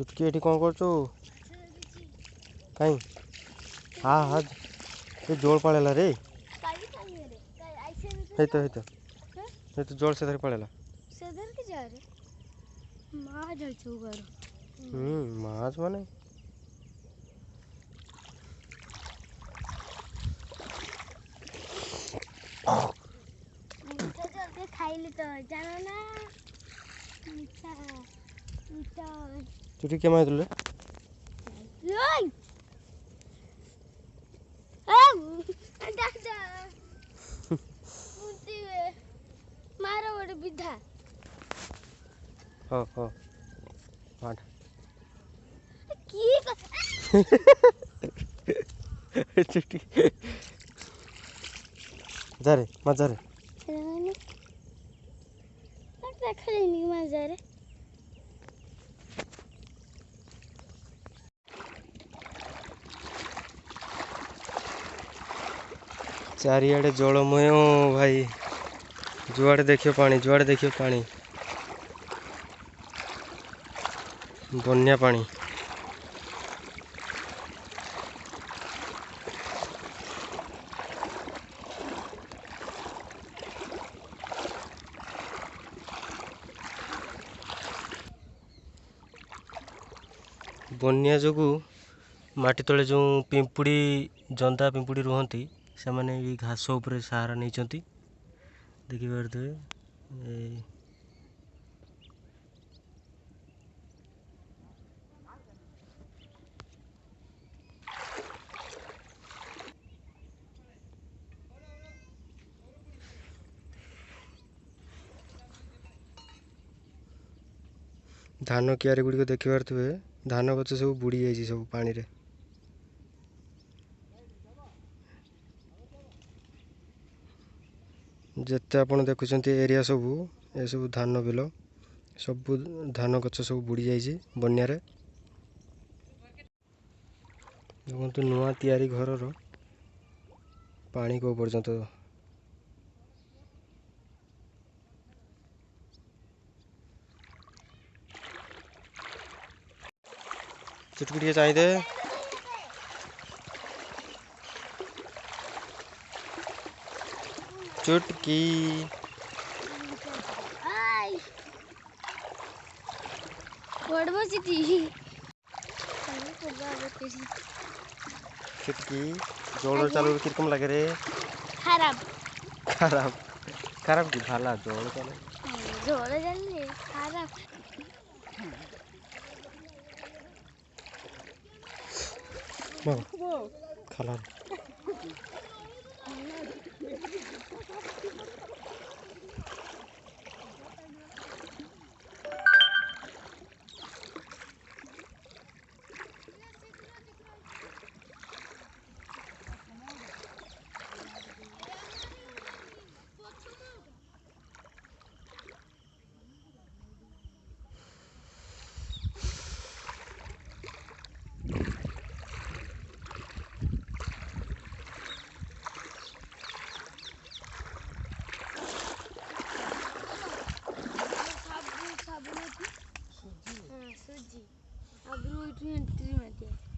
चुटकी एठी कौन कर कहीं हाँ हाँ ये जोड़ पड़ेला रे है तो जोड़ से धर पड़ेला माछ माने खाइली तो जानो ना मीठा मीठा चुटकी क्या मार तुले ओय डाक्टर मुंती मारो बड़े विधा हो मार की चुटकी जा रे मत जा रे खाली मजा रे चारिआडे जलमय भाई जुआड़े देखियो पानी बन्या पानी बन्या जोगु माटी तले जो पिंपुड़ी जंदा पिंपुड़ी रुहंती से माने भी घास उपरे सहारा नहीं चंती देखि पारथे धान क्यारी गुड़ी को देखि पारथे धान गछ सब बुड़ी जाइए सब पानी रे जिते आपण देखुं एरिया सबू ए सब धान बिल सब धान गछ सब बुड़ी जाइए बन्या रे देखो नुआ तैयारी घर पानी को पर्यंत चुटकी चाहिए चुटकी चुटकी जोड़ चालू किरकम लगे रे खराब खराब खराब की भाला जोड़ चालू खराब खाला सुजी अब रोटी एंट्री में